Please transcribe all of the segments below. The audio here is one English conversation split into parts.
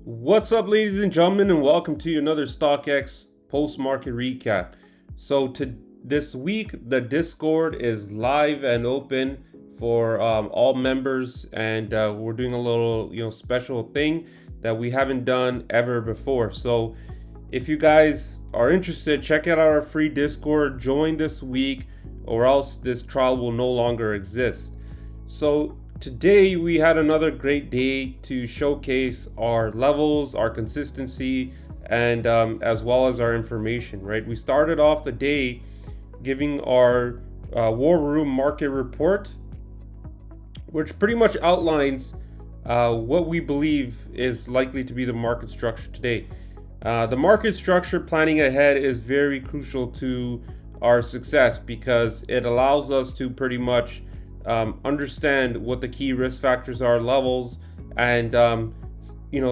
What's up, ladies and gentlemen, and welcome to another StockX post-market recap. So to this week, the Discord is live and open for all members, and we're doing a little, special thing that we haven't done ever before. So if you guys are interested, check out our free Discord, join this week, or else this trial will no longer exist. So today we had another great day to showcase our levels, our consistency, and as well as our information, right? We started off the day giving our War Room market report, which pretty much outlines what we believe is likely to be the market structure today. The market structure planning ahead is very crucial to our success because it allows us to pretty much understand what the key risk factors are, levels, and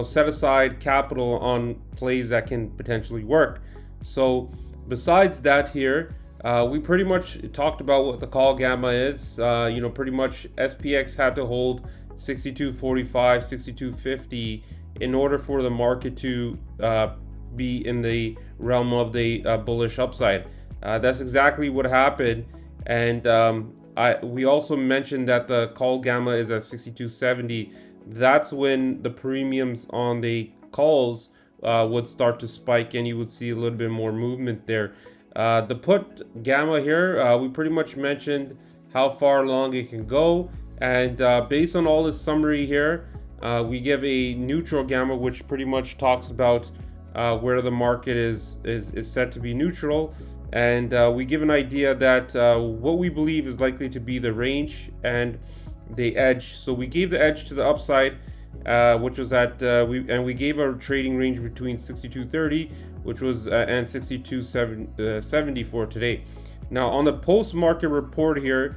set aside capital on plays that can potentially work. So besides that here, we pretty much talked about what the call gamma is. Pretty much SPX had to hold 62.45, 62.50 in order for the market to be in the realm of the bullish upside. That's exactly what happened. And we also mentioned that the call gamma is at 62.70. That's when the premiums on the calls would start to spike and you would see a little bit more movement there. The put gamma here, we pretty much mentioned how far along it can go. And based on all this summary here, we give a neutral gamma, which pretty much talks about where the market is set to be neutral. And we give an idea that what we believe is likely to be the range and the edge. So we gave the edge to the upside, which was at we gave a trading range between 62.30, which was and 62.70 for today. Now on the post-market report here,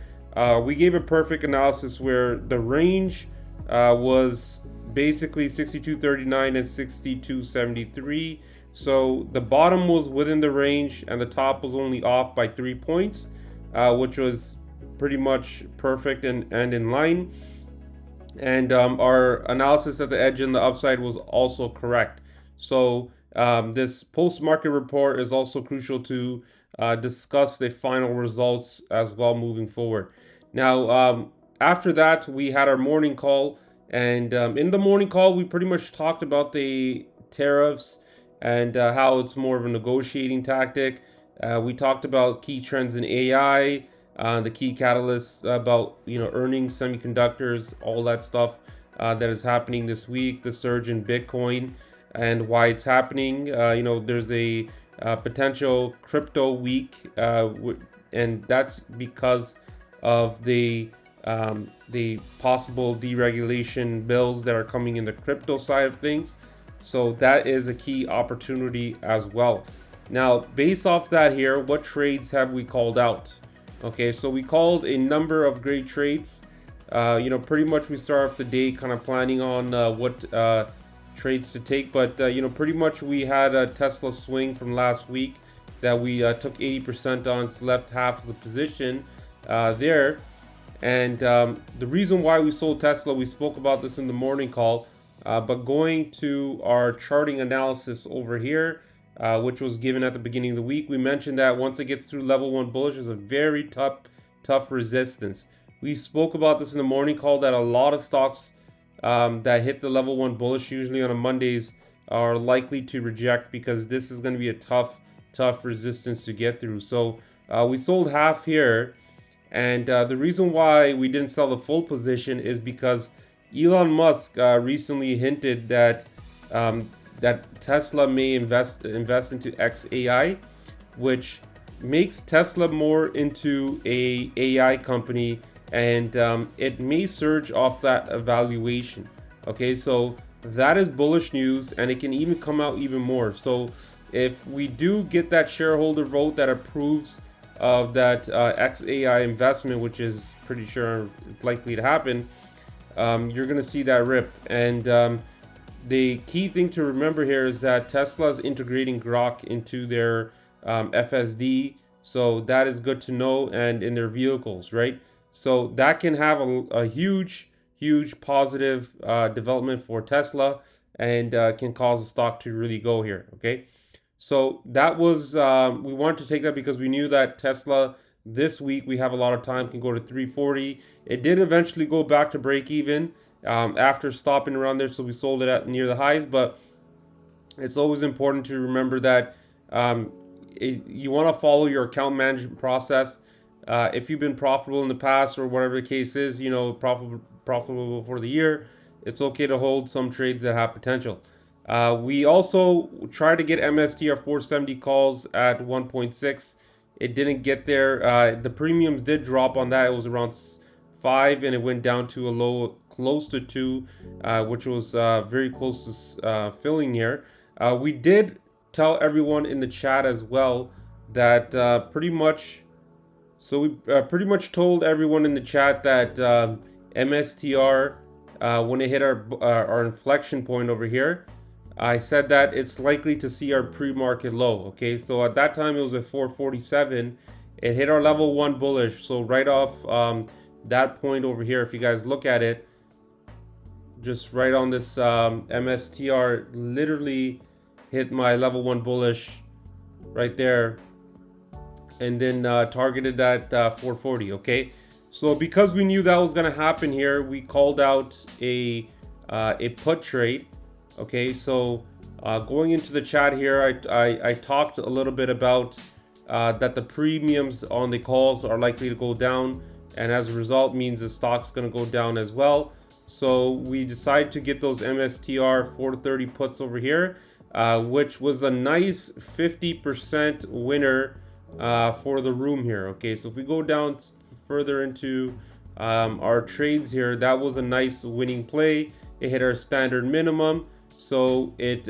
we gave a perfect analysis where the range was basically 62.39 and 62.73. So the bottom was within the range and the top was only off by 3 points, which was pretty much perfect and in line. And our analysis at the edge and the upside was also correct. So this post-market report is also crucial to discuss the final results as well moving forward. Now, after that, we had our morning call. And in the morning call, we pretty much talked about the tariffs and how it's more of a negotiating tactic. We talked about key trends in AI, the key catalysts about earnings, semiconductors, all that stuff that is happening this week, the surge in Bitcoin and why it's happening. There's a potential crypto week, and that's because of the possible deregulation bills that are coming in the crypto side of things. So that is a key opportunity as well. Now, based off that here, what trades have we called out? Okay, so we called a number of great trades. Pretty much we start off the day kind of planning on what trades to take. But, pretty much we had a Tesla swing from last week that we took 80% on, left half of the position there. And the reason why we sold Tesla, we spoke about this in the morning call. But going to our charting analysis over here, which was given at the beginning of the week, we mentioned that once it gets through level 1 bullish, is a very tough resistance. We spoke about this in the morning call that a lot of stocks that hit the level 1 bullish usually on a Mondays are likely to reject because this is going to be a tough resistance to get through. So we sold half here. And the reason why we didn't sell the full position is because Elon Musk recently hinted that that Tesla may invest into XAI, which makes Tesla more into a AI company, and it may surge off that evaluation. Okay, so that is bullish news, and it can even come out even more. So if we do get that shareholder vote that approves of that XAI investment, which is pretty sure it's likely to happen, you're going to see that rip. And the key thing to remember here is that Tesla is integrating Grok into their FSD, so that is good to know, and in their vehicles, right? So that can have a huge positive development for Tesla. and can cause the stock to really go here. Okay, so that was we wanted to take that because we knew that Tesla this week, we have a lot of time, can go to 340. It did eventually go back to break even after stopping around there, so we sold it at near the highs. But it's always important to remember that you want to follow your account management process. If you've been profitable in the past or whatever the case is, you know, profitable for the year, it's okay to hold some trades that have potential. We also tried to get MSTR 470 calls at 1.6. It didn't get there. The premiums did drop on that. It was around 5 and it went down to a low close to 2, which was very close to filling here. We did tell everyone in the chat as well that pretty much told everyone in the chat that MSTR, when it hit our inflection point over here, I said that it's likely to see our pre-market low. Okay, so at that time it was at 447. It hit our level 1 bullish. So right off that point over here, if you guys look at it, just right on this MSTR, literally hit my level 1 bullish right there, and then targeted that 440. Okay, so because we knew that was going to happen here, we called out a put trade. Okay, so going into the chat here, I talked a little bit about that the premiums on the calls are likely to go down, and as a result means the stock's going to go down as well. So we decided to get those MSTR 430 puts over here, which was a nice 50% winner for the room here. Okay, so if we go down further into our trades here, that was a nice winning play. It hit our standard minimum. So it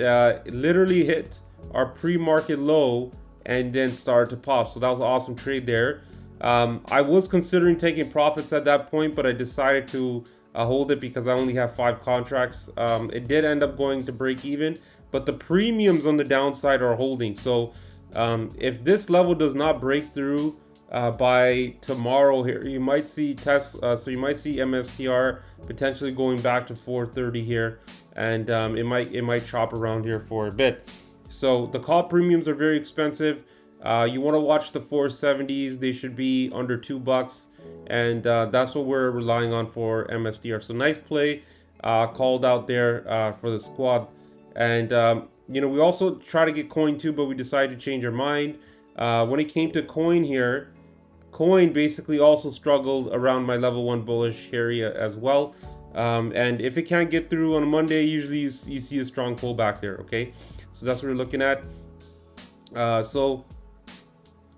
literally hit our pre-market low and then started to pop. So that was an awesome trade there. I was considering taking profits at that point, but I decided to hold it because I only have 5 contracts. It did end up going to break even, but the premiums on the downside are holding. So if this level does not break through by tomorrow here, you might see so you might see MSTR potentially going back to 430 here, and it might chop around here for a bit. So the call premiums are very expensive. You want to watch the 470s. They should be under $2, and that's what we're relying on for MSTR. So nice play called out there for the squad. And you know, we also try to get coin too, but we decided to change our mind. When it came to coin here, coin basically also struggled around my level 1 bullish area as well. And if it can't get through on a Monday, usually you see a strong pullback there. Okay, so that's what we're looking at. So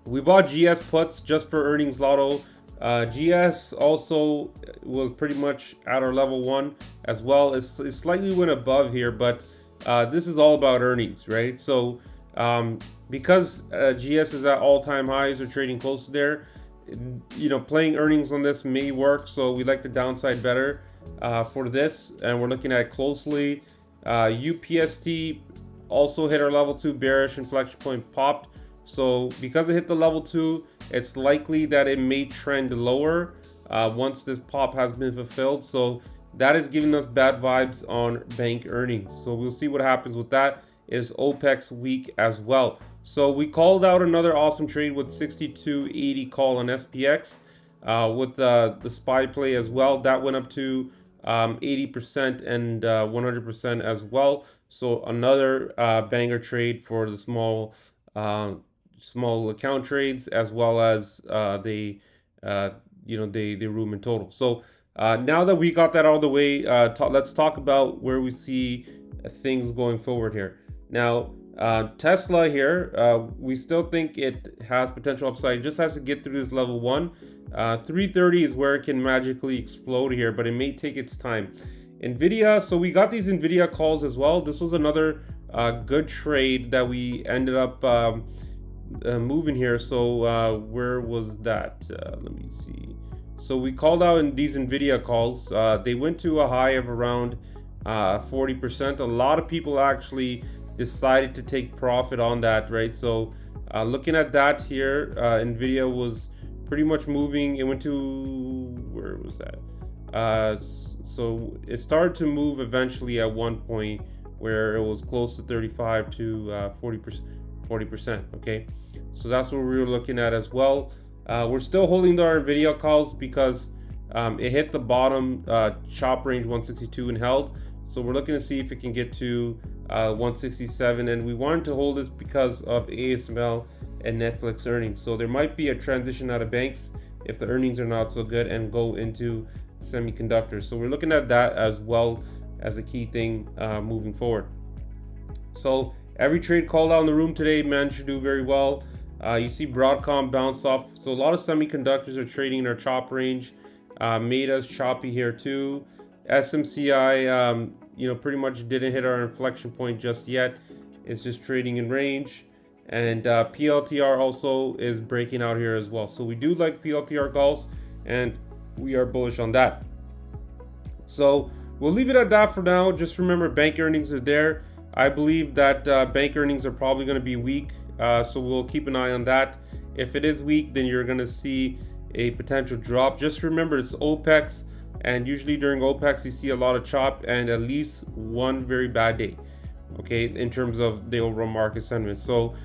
we bought GS puts just for earnings lotto. GS also was pretty much at our level 1 as well. It slightly went above here, but this is all about earnings, right? So because GS is at all-time highs or trading close to there, you know, playing earnings on this may work. So we like the downside better for this, and we're looking at it closely. UPST also hit our level 2 bearish inflection point, popped. So because it hit the level 2, it's likely that it may trend lower once this pop has been fulfilled. So that is giving us bad vibes on bank earnings. So we'll see what happens with that. Is OPEX weak as well. So we called out another awesome trade with 62.80 call on SPX with the SPY play as well. That went up to 80% and 100% as well. So another banger trade for the small account trades, as well as the room in total. So now that we got that out of the way, let's talk about where we see things going forward here. Now, Tesla here, we still think it has potential upside. It just has to get through this level 1. 330 is where it can magically explode here, but it may take its time. NVIDIA, so we got these NVIDIA calls as well. This was another good trade that we ended up moving here. So where was that? Let me see. So we called out in these NVIDIA calls. They went to a high of around 40%. A lot of people actually decided to take profit on that, right? So looking at that here, NVIDIA was pretty much moving. It went to, where was that? So it started to move eventually at one point where it was close to 35 to 40%. Okay, so that's what we were looking at as well. We're still holding our NVDA calls because it hit the bottom chop range 162 and held. So we're looking to see if it can get to 167, and we wanted to hold this because of ASML and Netflix earnings. So there might be a transition out of banks if the earnings are not so good and go into semiconductors. So we're looking at that as well as a key thing moving forward. So every trade called out in the room today managed to do very well. You see Broadcom bounce off. So a lot of semiconductors are trading in our chop range. Meta's choppy here too. SMCI, pretty much didn't hit our inflection point just yet. It's just trading in range. And PLTR also is breaking out here as well. So we do like PLTR calls, and we are bullish on that. So we'll leave it at that for now. Just remember, bank earnings are there. I believe that bank earnings are probably going to be weak. So we'll keep an eye on that. If it is weak, then you're going to see a potential drop. Just remember, it's OPEX, and usually during OPEX you see a lot of chop and at least one very bad day, okay, in terms of the overall market sentiment. So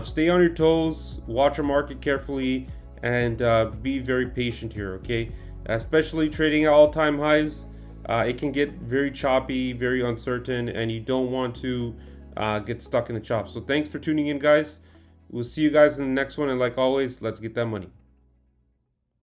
stay on your toes, watch your market carefully, and be very patient here, okay? Especially trading at all-time highs, it can get very choppy, very uncertain, and you don't want to get stuck in the chop. So thanks for tuning in, guys. We'll see you guys in the next one, and like always, let's get that money.